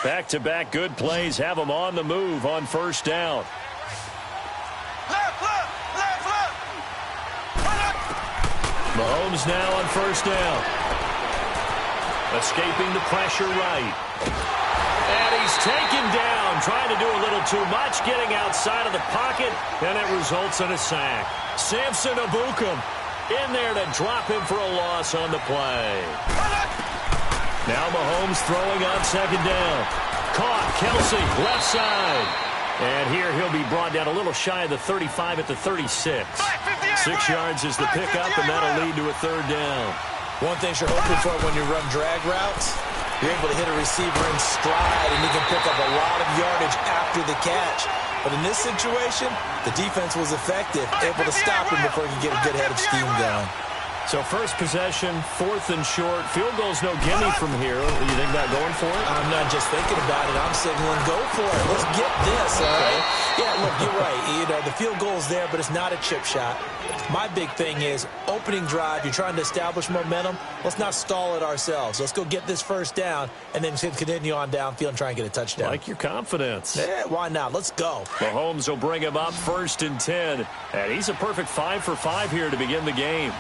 Back-to-back good plays have them on the move on first down. Mahomes now on first down. Escaping the pressure right. And he's taken down, trying to do a little too much, getting outside of the pocket, and it results in a sack. Samson Abukum in there to drop him for a loss on the play. Now Mahomes throwing on second down. Caught, Kelsey, left side. And here he'll be brought down a little shy of the 35 at the 36. 6 yards is the pickup, and that'll lead to a third down. One thing you're hoping for when you run drag routes, you're able to hit a receiver in stride, and he can pick up a lot of yardage after the catch. But in this situation, the defense was effective, able to stop him before he could get a good head of steam going. So first possession, 4th and short. Field goal's no gimme from here. You think about going for it? I'm not just thinking about it. I'm signaling, go for it. Let's get this, all right? Yeah, look, you're right. You know, the field goal's there, but it's not a chip shot. My big thing is opening drive. You're trying to establish momentum. Let's not stall it ourselves. Let's go get this first down and then continue on downfield and try and get a touchdown. Like your confidence. Yeah, why not? Let's go. Mahomes will bring him up 1st and 10. And he's a perfect 5 for 5 here to begin the game.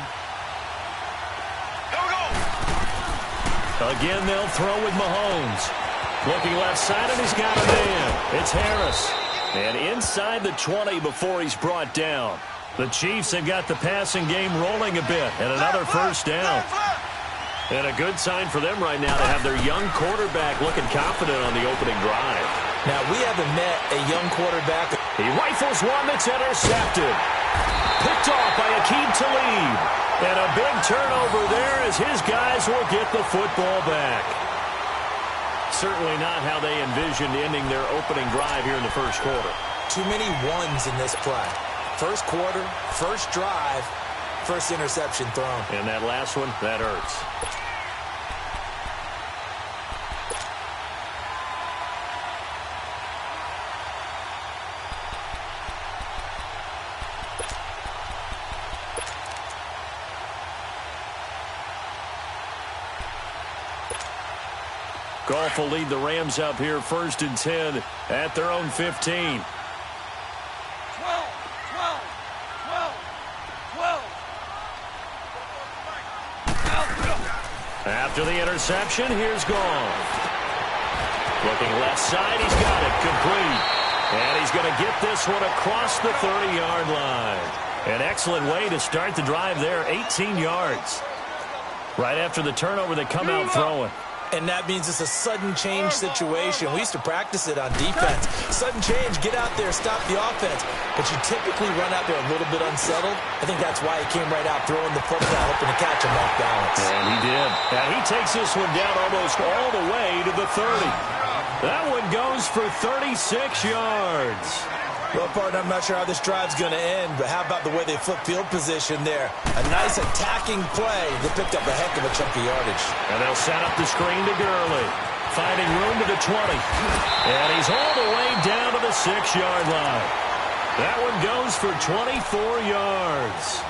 Again, they'll throw with Mahomes. Looking left side, and he's got a man. It's Harris. And inside the 20 before he's brought down. The Chiefs have got the passing game rolling a bit. And another first down. And a good sign for them right now to have their young quarterback looking confident on the opening drive. Now, we haven't met a young quarterback. He rifles one that's intercepted. Picked off by Aqib Talib. And a big turnover there as his guys will get the football back. Certainly not how they envisioned ending their opening drive here in the first quarter. Too many ones in this play. First quarter, first drive, first interception thrown. And that last one, that hurts. Goff will lead the Rams up here 1st and 10 at their own 15. 12. After the interception, here's Goff. Looking left side, he's got it complete. And he's going to get this one across the 30-yard line. An excellent way to start the drive there, 18 yards. Right after the turnover, they come out throwing. And that means it's a sudden change situation. We used to practice it on defense. Sudden change, get out there, stop the offense. But you typically run out there a little bit unsettled. I think that's why he came right out throwing the football, hoping to catch him off balance. And he did. And he takes this one down almost all the way to the 30. That one goes for 36 yards. Well, partner, I'm not sure how this drive's going to end, but how about the way they flip field position there? A nice attacking play. They picked up a heck of a chunk of yardage. And they'll set up the screen to Gurley. Finding room to the 20. And he's all the way down to the 6-yard line. That one goes for 24 yards.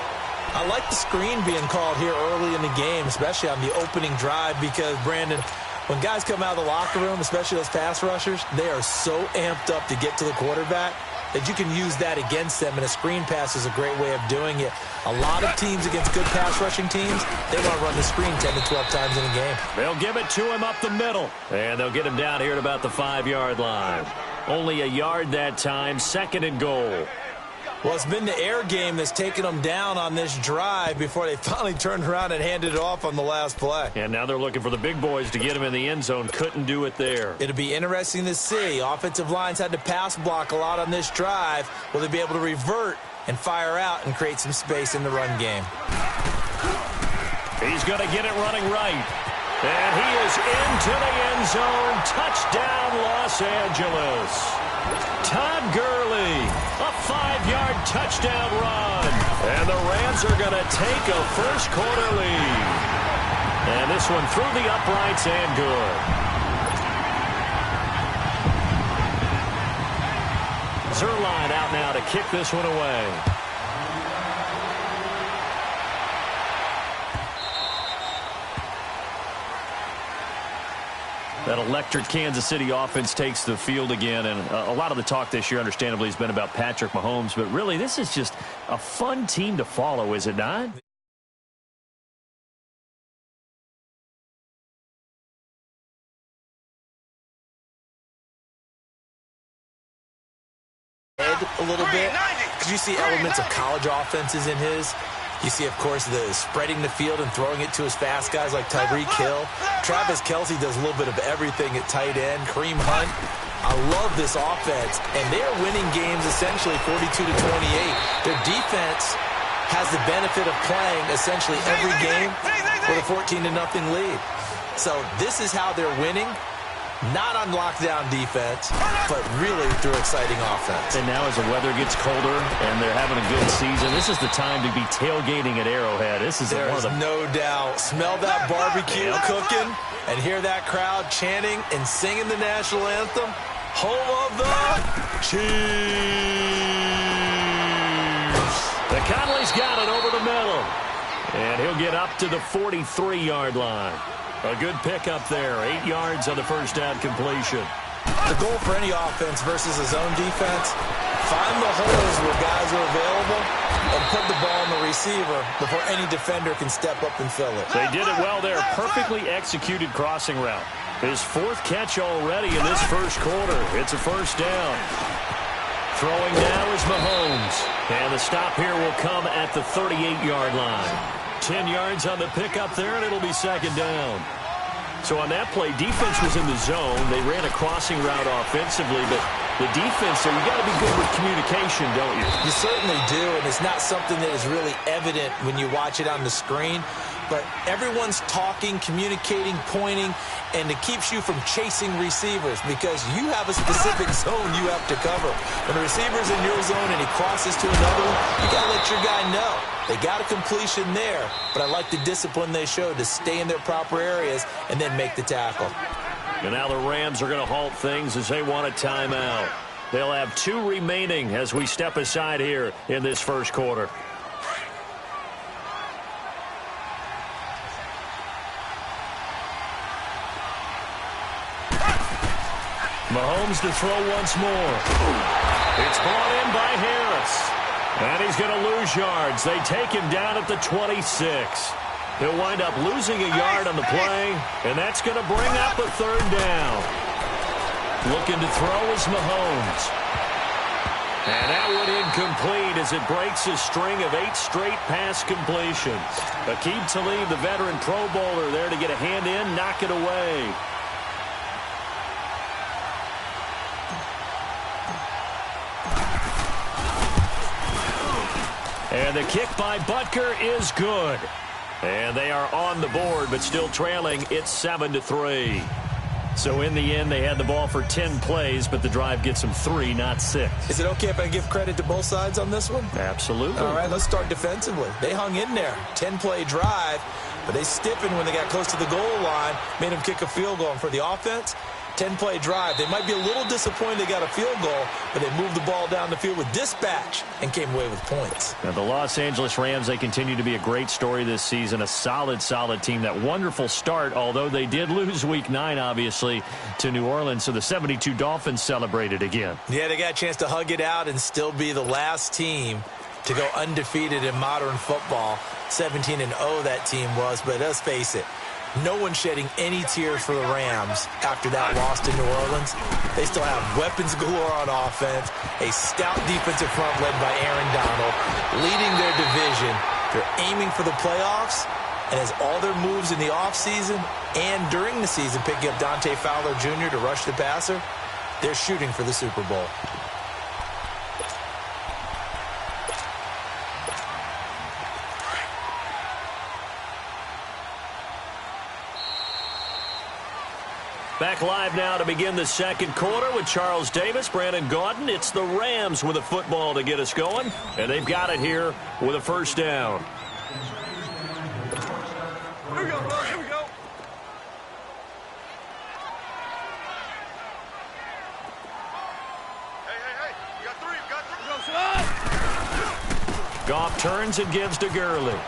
I like the screen being called here early in the game, especially on the opening drive, because, Brandon, when guys come out of the locker room, especially those pass rushers, they are so amped up to get to the quarterback that you can use that against them, and a screen pass is a great way of doing it. A lot of teams against good pass rushing teams, they want to run the screen 10 to 12 times in a game. They'll give it to him up the middle, and they'll get him down here at about the 5-yard line. Only a yard that time, 2nd and goal. Well, it's been the air game that's taken them down on this drive before they finally turned around and handed it off on the last play. And now they're looking for the big boys to get him in the end zone. Couldn't do it there. It'll be interesting to see. Offensive lines had to pass block a lot on this drive. Will they be able to revert and fire out and create some space in the run game? He's going to get it running right. And he is into the end zone. Touchdown, Los Angeles. Todd Gurley, a 5-yard touchdown run. And the Rams are going to take a first-quarter lead. And this one through the uprights and good. Zerline out now to kick this one away. That electric Kansas City offense takes the field again, and a lot of the talk this year, understandably, has been about Patrick Mahomes, but really this is just a fun team to follow, is it not? A little bit, because you see elements of college offenses in his. You see, of course, the spreading the field and throwing it to his fast guys like Tyreek Hill. Travis Kelce does a little bit of everything at tight end. Kareem Hunt. I love this offense, and they're winning games essentially 42-28. Their defense has the benefit of playing essentially every game with a 14-0 lead. So this is how they're winning. Not on lockdown defense, but really through exciting offense. And now as the weather gets colder and they're having a good season, this is the time to be tailgating at Arrowhead. This is There one is of the... no doubt. Smell that barbecue cooking and hear that crowd chanting and singing the national anthem. Home of the Chiefs. The Conley's got it over the middle. And he'll get up to the 43-yard line. A good pickup there. 8 yards on the first down completion. The goal for any offense versus a zone defense, find the holes where guys are available and put the ball on the receiver before any defender can step up and fill it. They did it well there. Perfectly executed crossing route. His 4th catch already in this first quarter. It's a first down. Throwing now is Mahomes. And the stop here will come at the 38-yard line. 10 yards on the pickup there, and it'll be second down. So on that play, defense was in the zone. They ran a crossing route offensively, but the defense, so you got to be good with communication, don't you? You certainly do, and it's not something that is really evident when you watch it on the screen. But everyone's talking, communicating, pointing, and it keeps you from chasing receivers because you have a specific zone you have to cover. When the receiver's in your zone and he crosses to another one, you got to let your guy know. They got a completion there, but I like the discipline they showed to stay in their proper areas and then make the tackle. And now the Rams are going to halt things as they want a timeout. They'll have 2 remaining as we step aside here in this first quarter. Mahomes to throw once more. It's brought in by Harris. And he's going to lose yards. They take him down at the 26. He'll wind up losing a yard on the play, and that's going to bring up a 3rd down. Looking to throw is Mahomes. And that one incomplete as it breaks a string of 8 straight pass completions. Aqib Talib, the veteran Pro Bowler, there to get a hand in, knock it away. And the kick by Butker is good. And they are on the board, but still trailing. It's 7-3. So in the end, they had the ball for 10 plays, but the drive gets them 3, not 6. Is it okay if I give credit to both sides on this one? Absolutely. All right, let's start defensively. They hung in there. 10-play drive, but they stiffened when they got close to the goal line, made them kick a field goal. And for the offense, 10-play drive. They might be a little disappointed they got a field goal, but they moved the ball down the field with dispatch and came away with points. Now, the Los Angeles Rams, they continue to be a great story this season. A solid, solid team. That wonderful start, although they did lose Week 9, obviously, to New Orleans. So the 72 Dolphins celebrated again. Yeah, they got a chance to hug it out and still be the last team to go undefeated in modern football. 17-0 that team was, but let's face it, no one shedding any tears for the Rams after that loss to New Orleans. They still have weapons galore on offense, a stout defensive front led by Aaron Donald, leading their division. They're aiming for the playoffs, and as all their moves in the offseason and during the season, picking up Dante Fowler Jr. to rush the passer, they're shooting for the Super Bowl. Back live now to begin the second quarter with Charles Davis, Brandon Gaudin. It's the Rams with a football to get us going, and they've got it here with a first down. Here we go, bro. Here we go. Hey. You got three. Goff turns and gives to Gurley.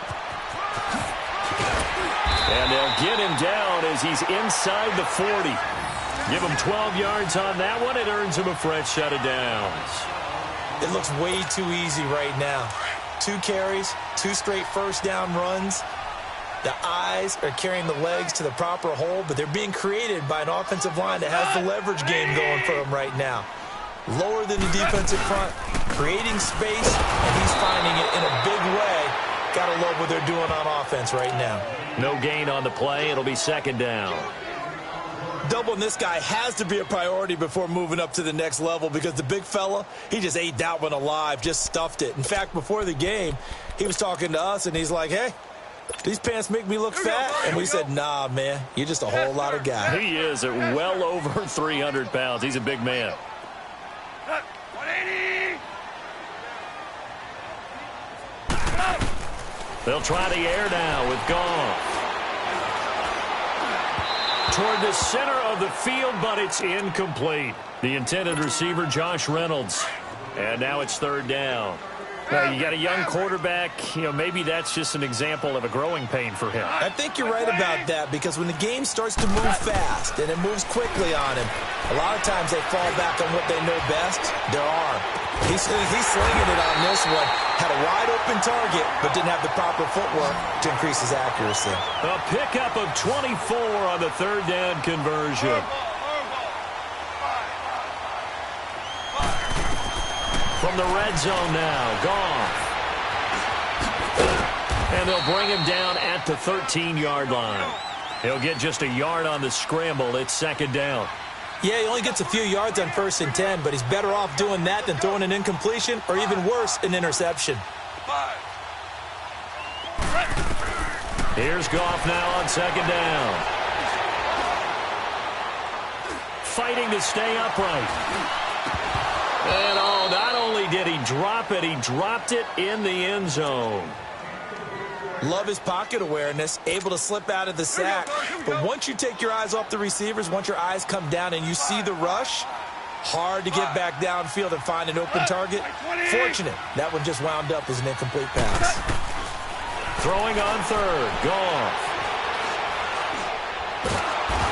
And they'll get him down as he's inside the 40. Give him 12 yards on that one. It earns him a fresh set of downs. It looks way too easy right now. 2 carries, 2 straight first down runs. The eyes are carrying the legs to the proper hole, but they're being created by an offensive line that has the leverage game going for them right now. Lower than the defensive front, creating space, and he's finding it in a big way. Gotta love what they're doing on offense right now. No gain on the play. It'll be second down. Doubling this guy has to be a priority before moving up to the next level because the big fella, he just ate that one alive, just stuffed it. In fact, before the game, he was talking to us, and he's like, hey, these pants make me look fat. And we said, nah, man, you're just a whole lot of guy. He is at well over 300 pounds. He's a big man. 180. They'll try the air now with Goff. Toward the center of the field, but it's incomplete. The intended receiver, Josh Reynolds. And now it's third down. You got a young quarterback. Maybe that's just an example of a growing pain for him. I think you're right about that because when the game starts to move fast and it moves quickly on him, a lot of times they fall back on what they know best, their arm. He's slinging it on this one. Had a wide open target, but didn't have the proper footwork to increase his accuracy. A pickup of 24 on the third down conversion. From the red zone now, Goff. And they'll bring him down at the 13-yard line. He'll get just a yard on the scramble. It's second down. Yeah, he only gets a few yards on 1st and 10, but he's better off doing that than throwing an incompletion or even worse, an interception. Here's Goff now on second down. Fighting to stay upright. And not only did he drop it, he dropped it in the end zone. Love his pocket awareness, able to slip out of the sack. But once you take your eyes off the receivers, once your eyes come down and you see the rush, hard to get back downfield and find an open target. Fortunate, that one just wound up as an incomplete pass. Throwing on third, Goff.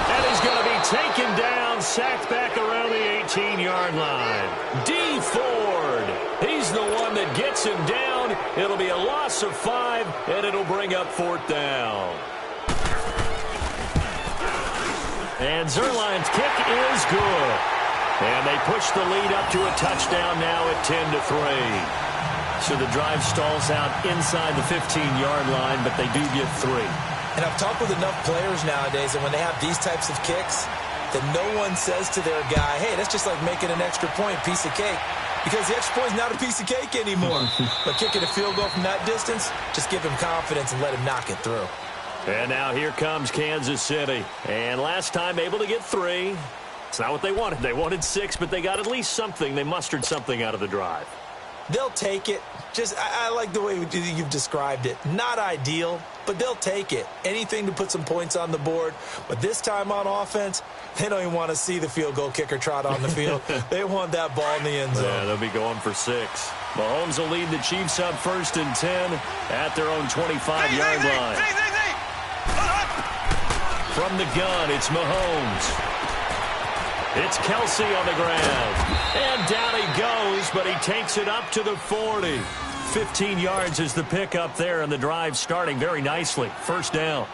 And he's going to be taken down, sacked back around the 18-yard line. D. Ford, he's the one that gets him down. It'll be a loss of 5, and it'll bring up 4th down. And Zerline's kick is good. And they push the lead up to a touchdown now at 10-3. So the drive stalls out inside the 15-yard line, but they do get 3. And I've talked with enough players nowadays, and when they have these types of kicks, that no one says to their guy, hey, that's just like making an extra point, piece of cake. Because the extra point is not a piece of cake anymore. But kicking a field goal from that distance, just give him confidence and let him knock it through. And now here comes Kansas City. And last time able to get 3. It's not what they wanted. They wanted 6, but they got at least something. They mustered something out of the drive. They'll take it. I like the way you've described it. Not ideal, but they'll take it. Anything to put some points on the board. But this time on offense, they don't even want to see the field goal kicker trot on the field. They want that ball in the end zone. Yeah, they'll be going for 6. Mahomes will lead the Chiefs up 1st and 10 at their own 25-yard line. From the gun, it's Mahomes. It's Kelsey on the ground. And down he goes, but he takes it up to the 40. 15 yards is the pickup there, and the drive starting very nicely. 1st down.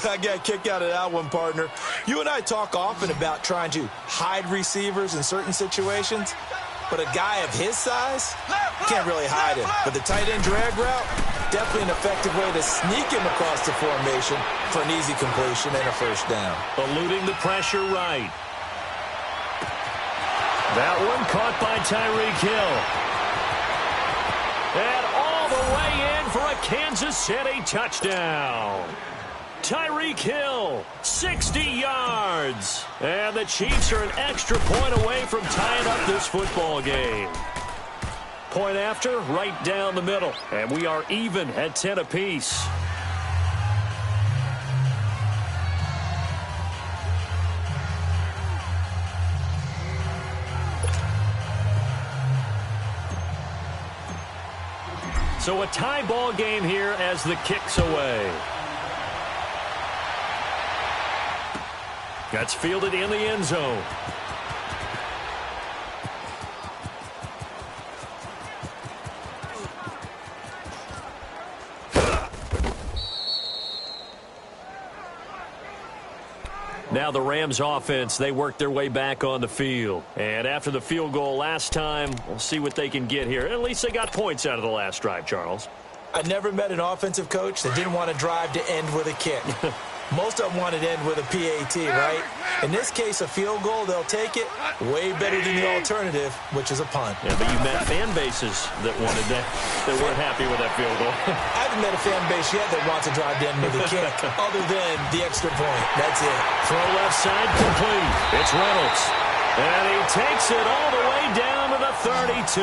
I got a kick out of that one, partner. You and I talk often about trying to hide receivers in certain situations, but a guy of his size, can't really hide him. But the tight end drag route, definitely an effective way to sneak him across the formation for an easy completion and a 1st down. Eluding the pressure right. That one caught by Tyreek Hill. And all the way in for a Kansas City touchdown. Tyreek Hill, 60 yards. And the Chiefs are an extra point away from tying up this football game. Point after, right down the middle. And we are even at 10 apiece. So a tie ball game here as the kick's away. That's fielded in the end zone. Now the Rams offense, they work their way back on the field. And after the field goal last time, we'll see what they can get here. At least they got points out of the last drive, Charles. I never met an offensive coach that didn't want to drive to end with a kick. Most of them wanted to end with a PAT, right? In this case, a field goal, they'll take it. Way better than the alternative, which is a punt. Yeah, but you met fan bases that wanted that weren't happy with that field goal. I haven't met a fan base yet that wants to drive to end with a kick, other than the extra point. That's it. Throw left side complete. It's Reynolds. And he takes it all the way down to the 32.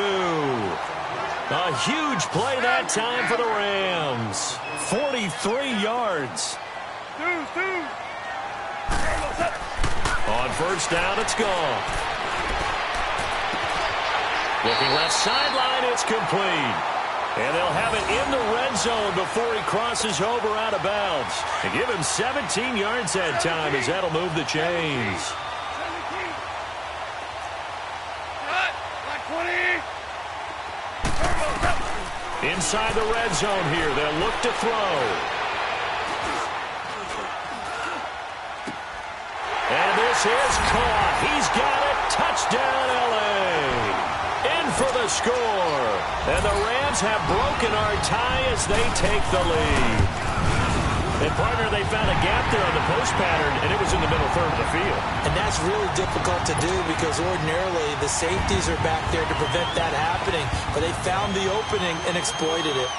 A huge play that time for the Rams. 43 yards. On first down, it's gone. Looking left sideline, it's complete. And they'll have it in the red zone before he crosses over out of bounds. And give him 17 yards that time as that'll move the chains. Inside the red zone here, they'll look to throw. And this is caught. He's got it. Touchdown, L.A. In for the score. And the Rams have broken our tie as they take the lead. And, partner, they found a gap there on the post pattern, and it was in the middle third of the field. And that's really difficult to do because ordinarily the safeties are back there to prevent that happening. But they found the opening and exploited it.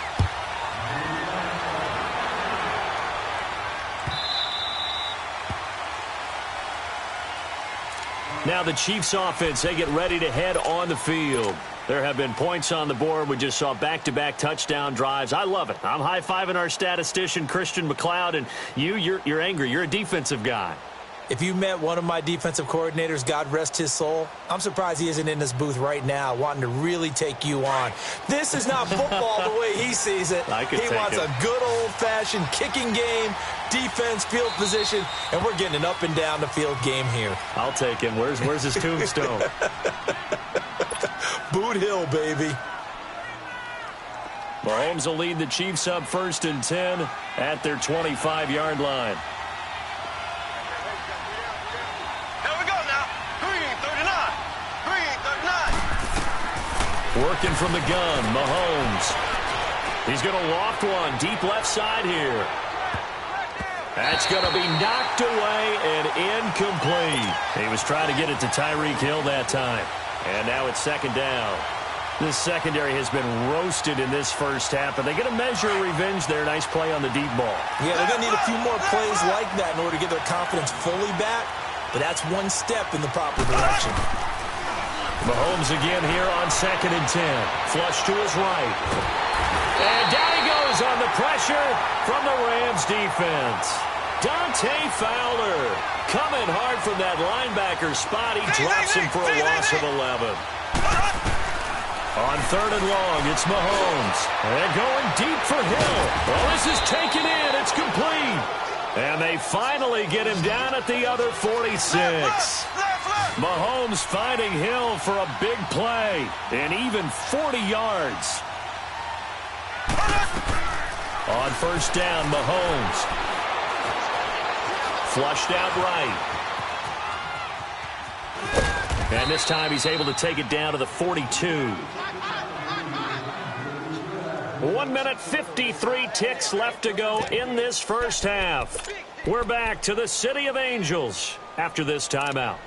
Now the Chiefs offense, they get ready to head on the field. There have been points on the board. We just saw back-to-back touchdown drives. I love it. I'm high-fiving our statistician, Christian McLeod, and you're angry. You're a defensive guy. If you met one of my defensive coordinators, God rest his soul, I'm surprised he isn't in this booth right now wanting to really take you on. This is not football the way he sees it. He wants a good old-fashioned kicking game, defense, field position, and we're getting an up-and-down-the-field game here. I'll take him. Where's his tombstone? Boot Hill, baby. Mahomes will lead the Chiefs up 1st and 10 at their 25-yard line. Working from the gun, Mahomes. He's going to loft one deep left side here. That's going to be knocked away and incomplete. He was trying to get it to Tyreek Hill that time. And now it's 2nd down. This secondary has been roasted in this first half, and they're going to measure revenge there. Nice play on the deep ball. Yeah, they're going to need a few more plays like that in order to get their confidence fully back, but that's one step in the proper direction. Mahomes again here on 2nd and 10. Flush to his right. And down he goes on the pressure from the Rams defense. Dante Fowler coming hard from that linebacker spot. He drops him for a loss of 11. On 3rd and long, it's Mahomes. And going deep for Hill. Well, this is taken in. It's complete. And they finally get him down at the other 46. Mahomes finding Hill for a big play. And even 40 yards. On 1st down, Mahomes. Flushed out right. And this time he's able to take it down to the 42. 1 minute, 53 ticks left to go in this first half. We're back to the City of Angels after this timeout.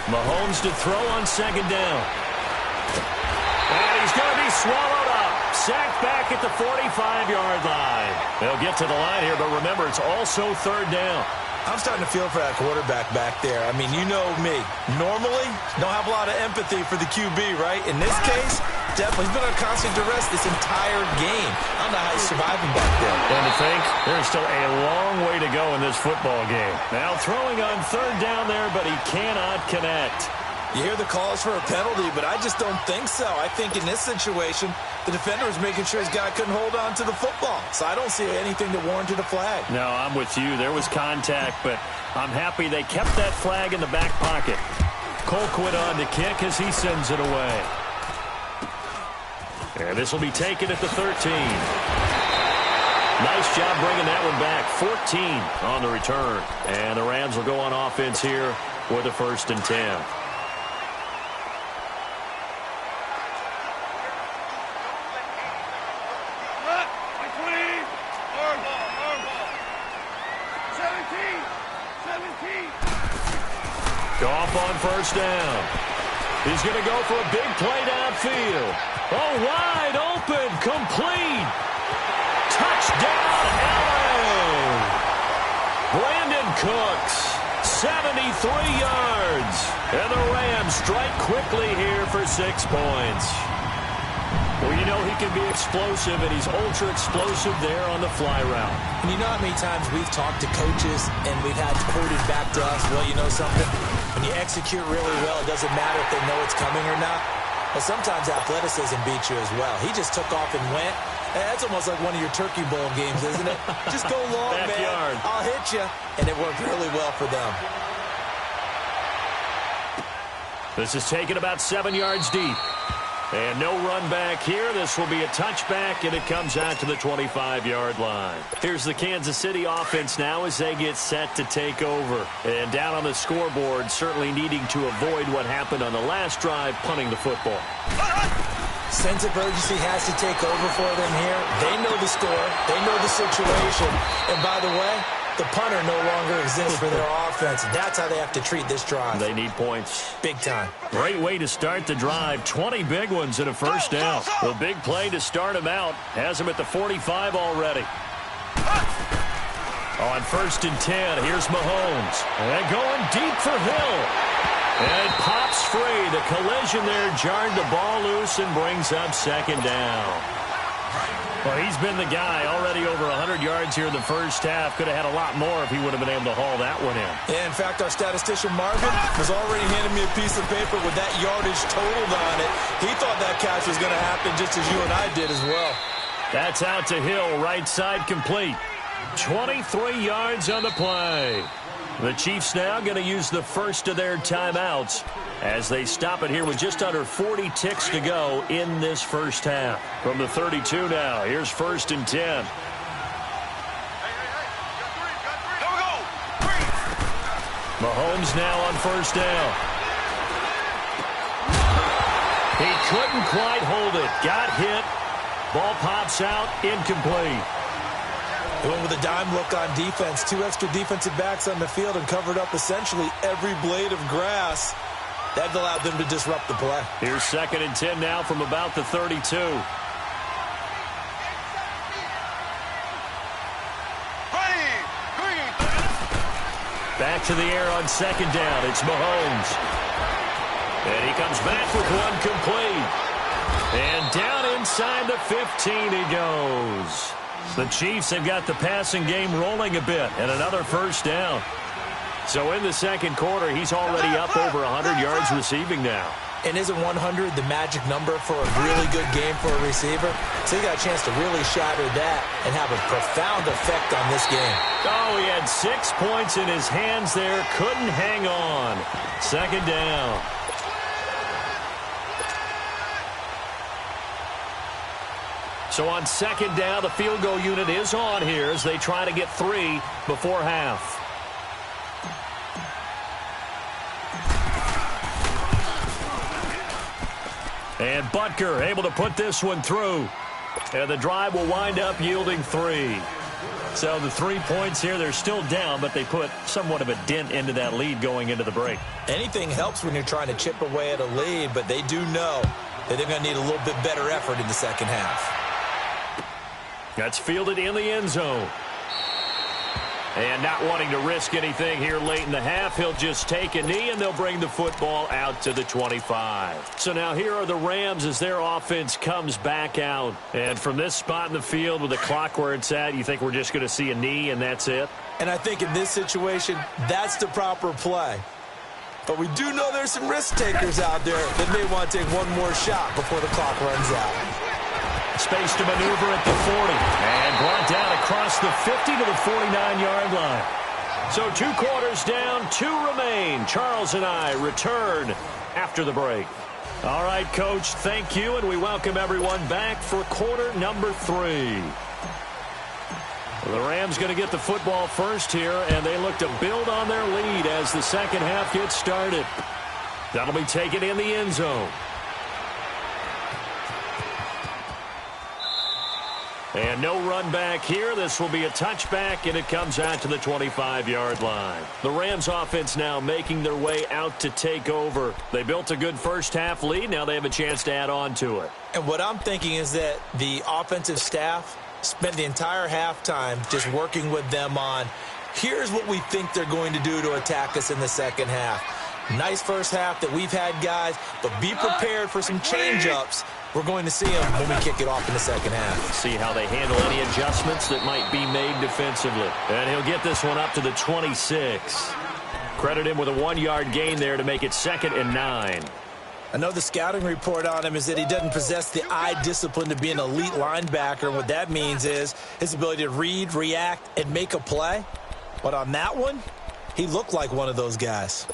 Mahomes to throw on 2nd down. And he's going to be swallowed up. Sacked back at the 45-yard line. They'll get to the line here, but remember, it's also 3rd down. I'm starting to feel for that quarterback back there. I mean, you know me. Normally, don't have a lot of empathy for the QB, right? In this case, definitely. He's been on constant duress this entire game. I don't know how he's surviving back there. And to think, there's still a long way to go in this football game. Now throwing on third down there, but he cannot connect. You hear the calls for a penalty, but I just don't think so. I think in this situation, the defender was making sure his guy couldn't hold on to the football. So I don't see anything that warranted a flag. No, I'm with you. There was contact, but I'm happy they kept that flag in the back pocket. Colquitt on to kick as he sends it away. And this will be taken at the 13. Nice job bringing that one back. 14 on the return. And the Rams will go on offense here with a 1st and 10. Off on 1st down. He's going to go for a big play downfield. Oh, wide open, complete. Touchdown, LA. Brandon Cooks, 73 yards. And the Rams strike quickly here for 6 points. Well, you know he can be explosive, and he's ultra-explosive there on the fly route. And you know how many times we've talked to coaches and we've had quoted back to us, well, you know something? When you execute really well, it doesn't matter if they know it's coming or not. Well, sometimes athleticism beats you as well. He just took off and went. That's almost like one of your Turkey Bowl games, isn't it? Just go long, man. I'll hit you. And it worked really well for them. This is taken about 7 yards deep. And no run back here. This will be a touchback, and it comes out to the 25-yard line. Here's the Kansas City offense now as they get set to take over. And down on the scoreboard, certainly needing to avoid what happened on the last drive, punting the football. Sense of urgency has to take over for them here. They know the score. They know the situation. And by the way, the punter no longer exists for their offense. That's how they have to treat this drive. They need points. Big time. Great way to start the drive. 20 big ones and a 1st down. A big play to start him out. Has him at the 45 already. On 1st and 10, here's Mahomes. And going deep for Hill. And it pops free. The collision there jarred the ball loose and brings up 2nd down. Well, he's been the guy already over 100 yards here in the first half. Could have had a lot more if he would have been able to haul that one in. Yeah, in fact, our statistician Marvin was already handing me a piece of paper with that yardage totaled on it. He thought that catch was going to happen just as you and I did as well. That's out to Hill, right side complete. 23 yards on the play. The Chiefs now going to use the first of their timeouts as they stop it here with just under 40 ticks to go in this first half. From the 32 now, here's 1st and 10. Mahomes now on 1st down. He couldn't quite hold it. Got hit. Ball pops out, incomplete. They went with a dime look on defense. 2 extra defensive backs on the field and covered up essentially every blade of grass. That allowed them to disrupt the play. Here's 2nd and 10 now from about the 32. Back to the air on 2nd down. It's Mahomes. And he comes back with one complete. And down inside the 15 he goes. The Chiefs have got the passing game rolling a bit, and another 1st down. So in the 2nd quarter, he's already up over 100 yards receiving now. And isn't 100 the magic number for a really good game for a receiver? So he got a chance to really shatter that and have a profound effect on this game. Oh, he had 6 points in his hands there. Couldn't hang on. 2nd down. So on 2nd down, the field goal unit is on here as they try to get 3 before half. And Butker able to put this one through. And the drive will wind up yielding 3. So the 3 points here, they're still down, but they put somewhat of a dent into that lead going into the break. Anything helps when you're trying to chip away at a lead, but they do know that they're going to need a little bit better effort in the second half. That's fielded in the end zone. And not wanting to risk anything here late in the half, he'll just take a knee, and they'll bring the football out to the 25. So now here are the Rams as their offense comes back out. And from this spot in the field with the clock where it's at, you think we're just going to see a knee and that's it? And I think in this situation, that's the proper play. But we do know there's some risk takers out there that may want to take one more shot before the clock runs out. Space to maneuver at the 40. And brought down across the 50 to the 49-yard line. So 2 quarters down, 2 remain. Charles and I return after the break. All right, Coach, thank you, and we welcome everyone back for quarter number 3. The Rams going to get the football first here, and they look to build on their lead as the second half gets started. That'll be taken in the end zone. And no run back here. This will be a touchback, and it comes out to the 25-yard line. The Rams offense now making their way out to take over. They built a good first-half lead. Now they have a chance to add on to it. And what I'm thinking is that the offensive staff spent the entire halftime just working with them on, here's what we think they're going to do to attack us in the second half. Nice first half that we've had, guys, but be prepared for some change-ups. We're going to see them when we kick it off in the second half. See how they handle any adjustments that might be made defensively. And he'll get this one up to the 26. Credit him with a 1-yard gain there to make it 2nd and 9. I know the scouting report on him is that he doesn't possess the eye discipline to be an elite linebacker. And what that means is his ability to read, react, and make a play. But on that one, he looked like one of those guys.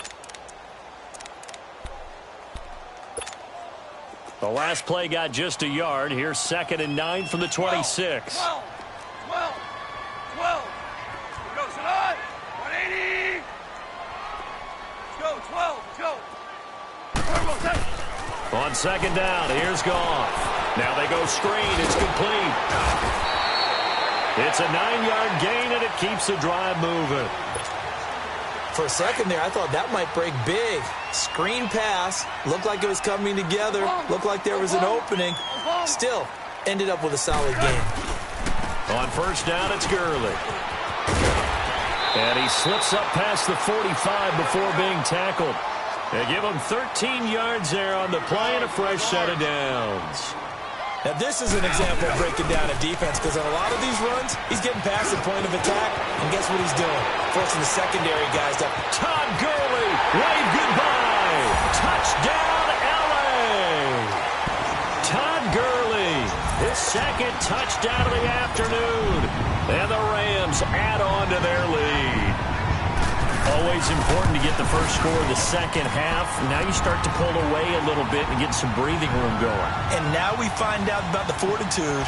The last play got just a yard. Here's 2nd and 9 from the 26. 12. Here goes it on. 180. Let's go, 12. Let's go. On 2nd down, here's Goff. Now they go screen. It's complete. It's a 9-yard gain, and it keeps the drive moving. For a second there, I thought that might break big. Screen pass. Looked like it was coming together. Looked like there was an opening. Still, ended up with a solid game. On 1st down, it's Gurley. And he slips up past the 45 before being tackled. They give him 13 yards there on the play and a fresh set of downs. Now, this is an example of breaking down a defense because on a lot of these runs, he's getting past the point of attack, and guess what he's doing? Forcing the secondary guys to... Todd Gurley, wave goodbye. Touchdown, L.A. Todd Gurley, his 2nd touchdown of the afternoon. And the Rams add on to their lead. Always important to get the first score of the second half. Now you start to pull away a little bit and get some breathing room going. And now we find out about the fortitude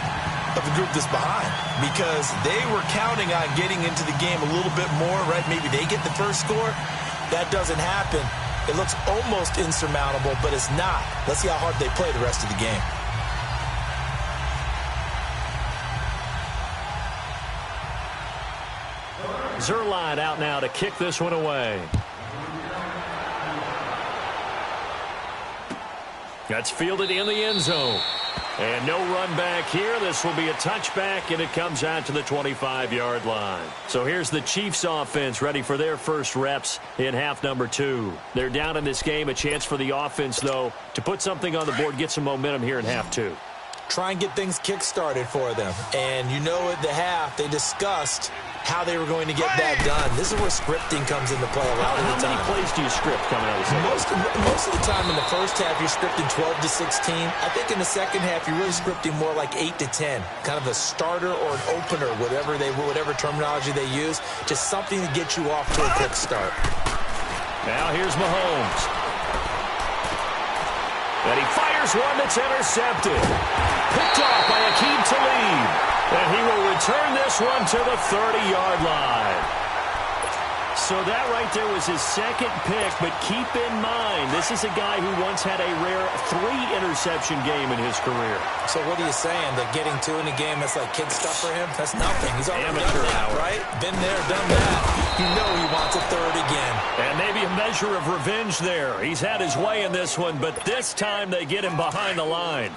of the group that's behind because they were counting on getting into the game a little bit more, right? Maybe they get the first score. That doesn't happen. It looks almost insurmountable, but it's not. Let's see how hard they play the rest of the game. Zerline out now to kick this one away. That's fielded in the end zone. And no run back here. This will be a touchback, and it comes out to the 25-yard line. So here's the Chiefs offense ready for their first reps in half number 2. They're down in this game. A chance for the offense, though, to put something on the board, get some momentum here in half 2. Try and get things kick-started for them. And you know at the half, they discussed how they were going to get that done. This is where scripting comes into play a lot of the time. How many plays do you script coming out of the second? Most of the time in the first half, you're scripting 12 to 16. I think in the second half, you're really scripting more like 8 to 10. Kind of a starter or an opener, whatever terminology they use. Just something to get you off to a quick start. Now here's Mahomes. And he fires one that's intercepted. Picked off by Aqib Talib. And he will return this one to the 30-yard line. So that right there was his 2nd pick, but keep in mind, this is a guy who once had a rare 3-interception game in his career. So what are you saying? That getting 2 in a game, that's like kid stuff for him? That's nothing. He's already done that, right? Been there, done that. You know he wants a 3rd again. And maybe a measure of revenge there. He's had his way in this one, but this time they get him behind the line.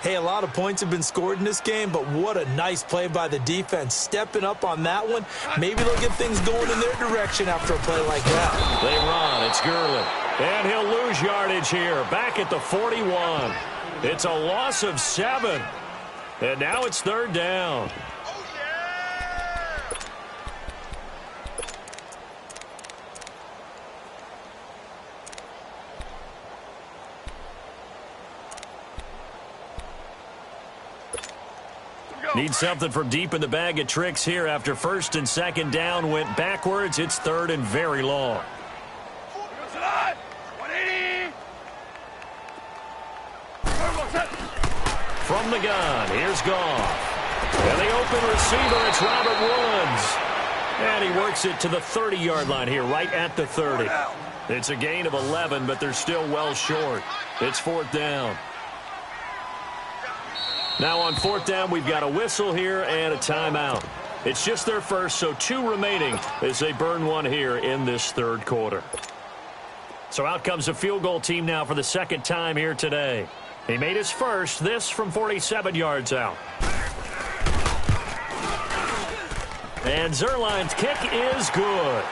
Hey, a lot of points have been scored in this game, but what a nice play by the defense. Stepping up on that one, maybe they'll get things going in their direction after a play like that. They run. It's Gurley. And he'll lose yardage here, back at the 41. It's a loss of 7. And now it's 3rd down. Need something from deep in the bag of tricks here after 1st and 2nd down went backwards. It's 3rd and very long. 180. From the gun, here's Goff. And the open receiver, it's Robert Woods. And he works it to the 30-yard line here, right at the 30. It's a gain of 11, but they're still well short. It's 4th down. Now on 4th down, we've got a whistle here and a timeout. It's just their first, so 2 remaining as they burn one here in this 3rd quarter. So out comes a field goal team now for the 2nd time here today. He made his first, this from 47 yards out. And Zerline's kick is good.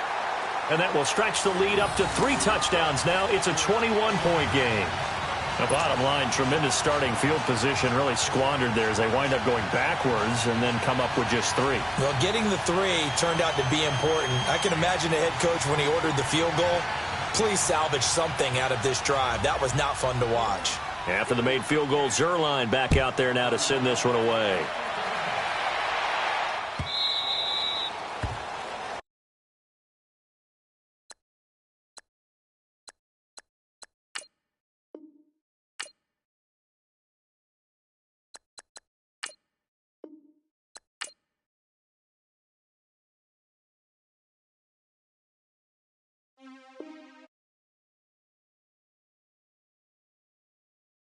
And that will stretch the lead up to 3 touchdowns now. It's a 21-point game. The bottom line, tremendous starting field position, really squandered there as they wind up going backwards and then come up with just 3. Well, getting the 3 turned out to be important. I can imagine the head coach when he ordered the field goal. Please salvage something out of this drive. That was not fun to watch. After the made field goal, Zerline back out there now to send this one away.